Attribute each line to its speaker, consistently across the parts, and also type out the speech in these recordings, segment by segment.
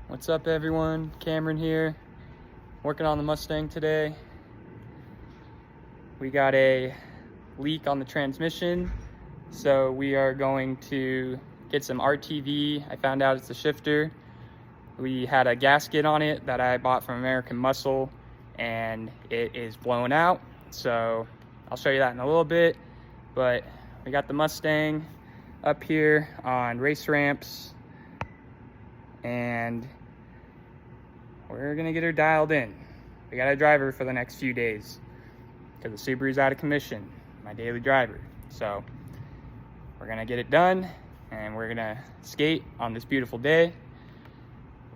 Speaker 1: What's up everyone? Cameron here, working on the Mustang today. We got a leak on the transmission, so we are going to get some RTV. I found out it's a shifter. We had a gasket on it that I bought from American Muscle and it is blown out, so I'll show you that in a little bit. But we got the Mustang up here on race ramps and we're gonna get her dialed in. We gotta drive her for the next few days because the Subaru's out of commission, my daily driver. So we're gonna get it done and we're gonna skate on this beautiful day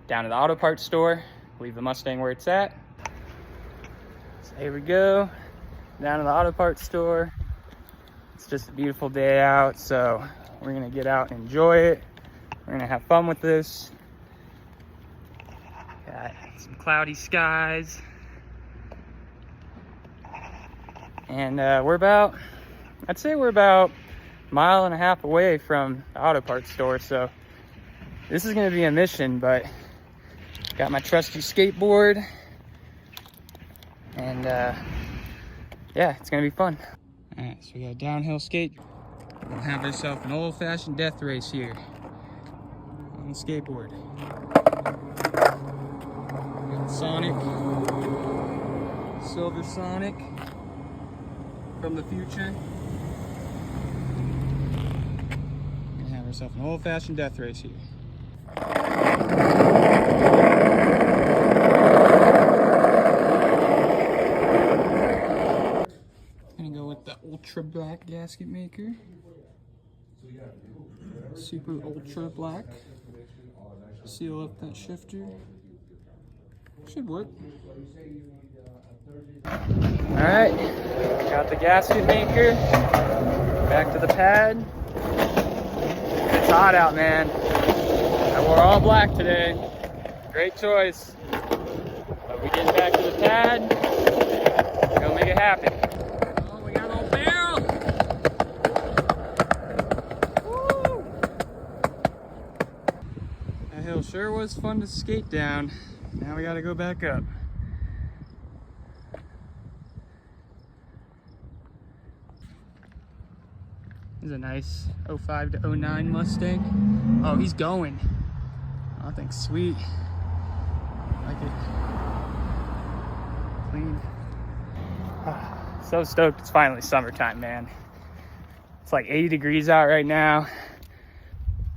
Speaker 1: down to the auto parts store, leave the Mustang where it's at. So here we go, down to the auto parts store. It's just a beautiful day out, so we're gonna get out and enjoy it. We're gonna have fun with this. Got some cloudy skies. And I'd say we're about a mile and a half away from the auto parts store, so this is gonna be a mission, but got my trusty skateboard, and yeah, it's gonna be fun. All right, so we got a downhill skate. We'll have ourselves an old-fashioned death race here on the skateboard. We got Sonic, Silver Sonic from the future. We're gonna have ourselves an old-fashioned death race here. The ultra black gasket maker, super ultra black. Seal up that shifter, should work. All right, got the gasket maker, back to the pad. It's hot out, man. I wore all black today, great choice. But we get back to the pad, gonna make it happen. That hill sure was fun to skate down. Now we gotta go back up. This is a nice 05 to 09 Mustang. Oh, he's going. Oh, I think sweet. Like it. Clean. So stoked it's finally summertime, man. It's like 80 degrees out right now.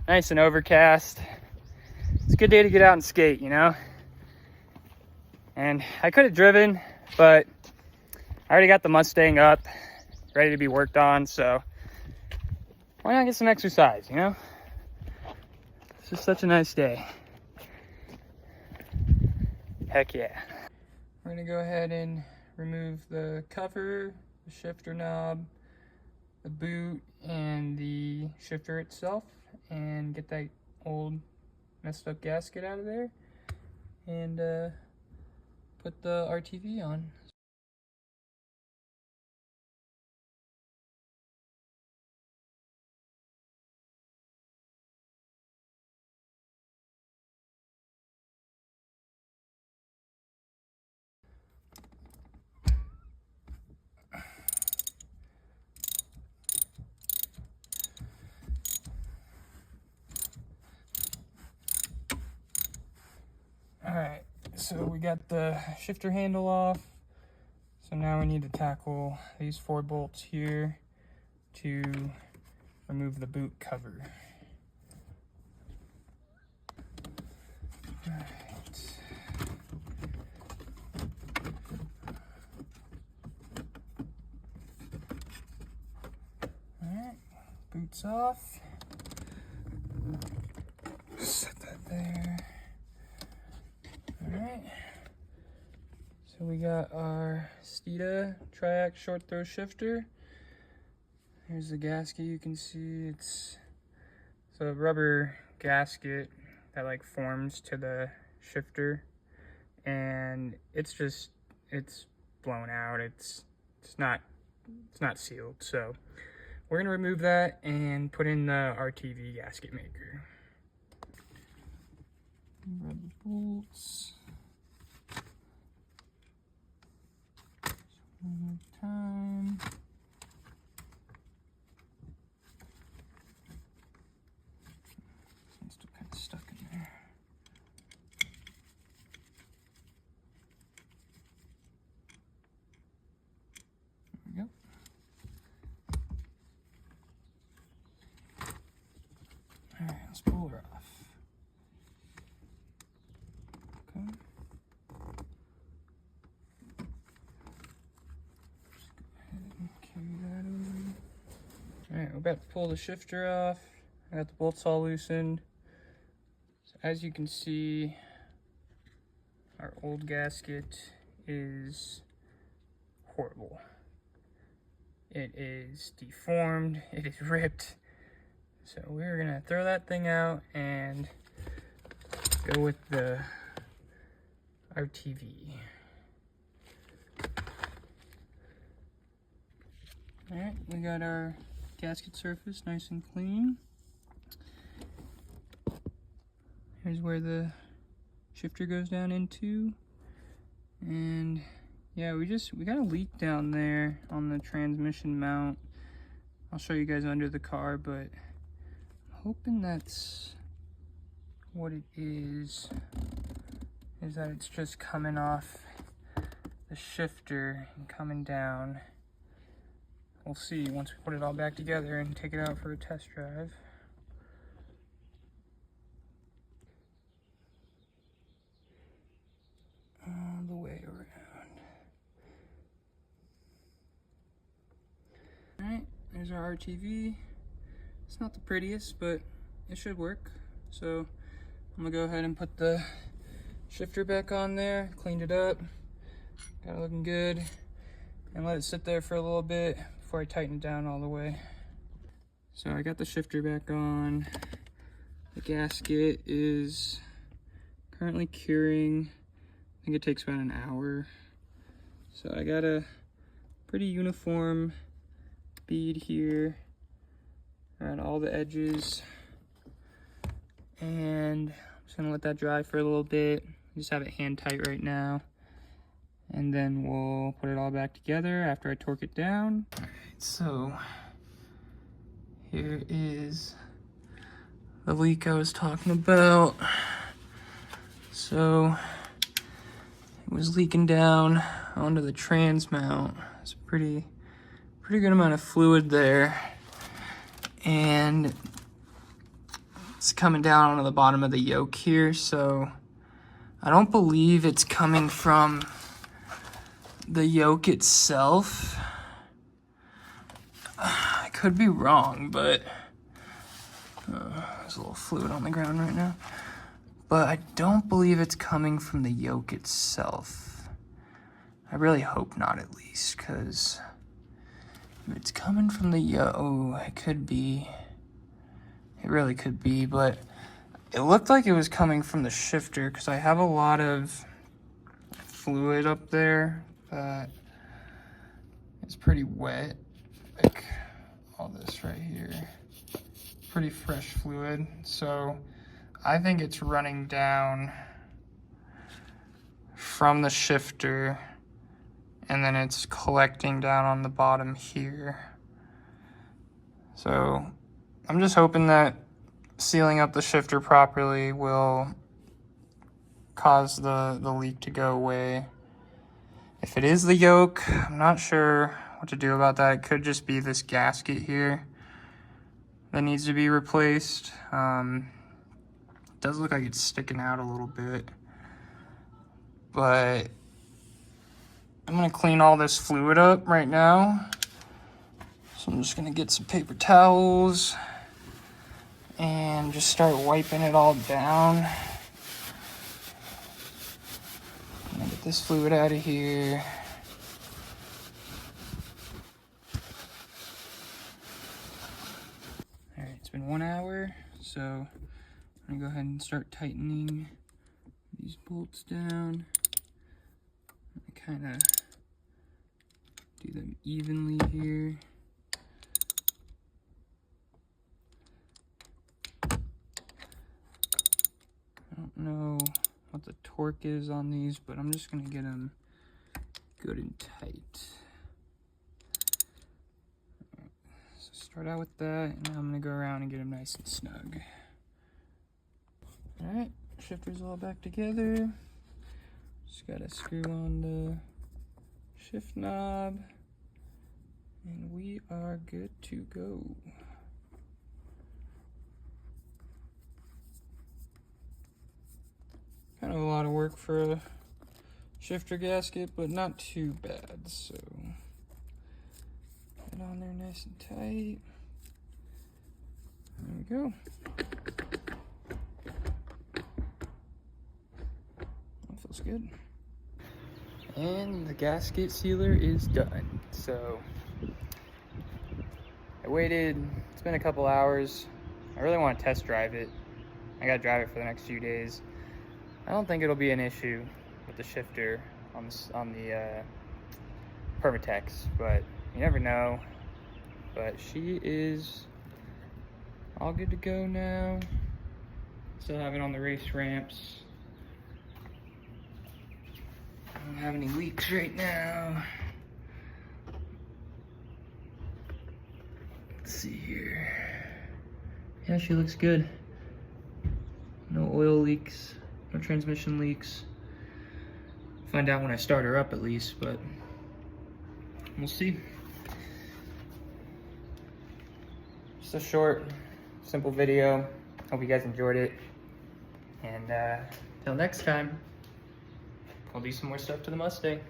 Speaker 1: Nice and overcast. It's a good day to get out and skate, you know? And I could have driven, but I already got the Mustang up, ready to be worked on, so why not get some exercise, you know? It's just such a nice day. Heck yeah. We're gonna go ahead and remove the cover, the shifter knob, the boot, and the shifter itself, and get that old messed up gasket out of there, and put the RTV on. Alright, so we got the shifter handle off. So now we need to tackle these 4 bolts here to remove the boot cover. Alright. Alright, boots off. Set that there. Alright, so we got our Steeda Triac short throw shifter. Here's the gasket. You can see it's a rubber gasket that like forms to the shifter, and it's blown out. It's not sealed, so we're gonna remove that and put in the RTV gasket maker. Rub grab the bolts. One more time. It's still kind of stuck in there. There we go. All right, let's pull her off. Okay. Just go ahead and carry that over. All right, we're about to pull the shifter off. I got the bolts all loosened. So as you can see, our old gasket is horrible. It is deformed, it is ripped. So we're gonna throw that thing out and go with the RTV. All right, we got our gasket surface nice and clean. Here's where the shifter goes down into. And yeah, we got a leak down there on the transmission mount. I'll show you guys under the car, but I'm hoping that's what it is that it's just coming off the shifter and coming down. We'll see once we put it all back together and take it out for a test drive. All the way around. Alright, there's our RTV. It's not the prettiest, but it should work. So I'm gonna go ahead and put the shifter back on there, cleaned it up, got it looking good, and let it sit there for a little bit before I tighten it down all the way. So I got the shifter back on. The gasket is currently curing. I think it takes about an hour. So I got a pretty uniform bead here around all the edges. And I'm just gonna let that dry for a little bit. Just have it hand tight right now. And then we'll put it all back together after I torque it down. All right, so here is the leak I was talking about. So it was leaking down onto the trans mount. It's a pretty good amount of fluid there. And it's coming down onto the bottom of the yoke here, so I don't believe it's coming from the yoke itself. I could be wrong, but there's a little fluid on the ground right now. But I don't believe it's coming from the yoke itself. I really hope not, at least, because if it's coming from the yoke, it could be. It really could be, but it looked like it was coming from the shifter because I have a lot of fluid up there that is pretty wet. Like all this right here. Pretty fresh fluid. So I think it's running down from the shifter and then it's collecting down on the bottom here. So I'm just hoping that sealing up the shifter properly will cause the leak to go away. If it is the yoke, I'm not sure what to do about that. It could just be this gasket here that needs to be replaced. It does look like it's sticking out a little bit, but I'm gonna clean all this fluid up right now. So I'm just gonna get some paper towels and just start wiping it all down. I'm gonna get this fluid out of here. All right, it's been 1 hour, so I'm gonna go ahead and start tightening these bolts down. I kind of do them evenly here. I don't know what the torque is on these, but I'm just gonna get them good and tight. So start out with that, and now I'm gonna go around and get them nice and snug. All right, shifter's all back together. Just gotta screw on the shift knob, and we are good to go. Kind of a lot of work for a shifter gasket, but not too bad. So get on there nice and tight. There we go. That feels good. And the gasket sealer is done. So I waited, it's been a couple hours. I really want to test drive it. I gotta drive it for the next few days. I don't think it'll be an issue with the shifter on the Permatex, but you never know. But she is all good to go now. Still have it on the race ramps. I don't have any leaks right now. Let's see here. Yeah, she looks good. No oil leaks. No transmission leaks. Find out when I start her up at least, but we'll see. Just a short, simple video. Hope you guys enjoyed it. And till next time, I'll do some more stuff to the Mustang.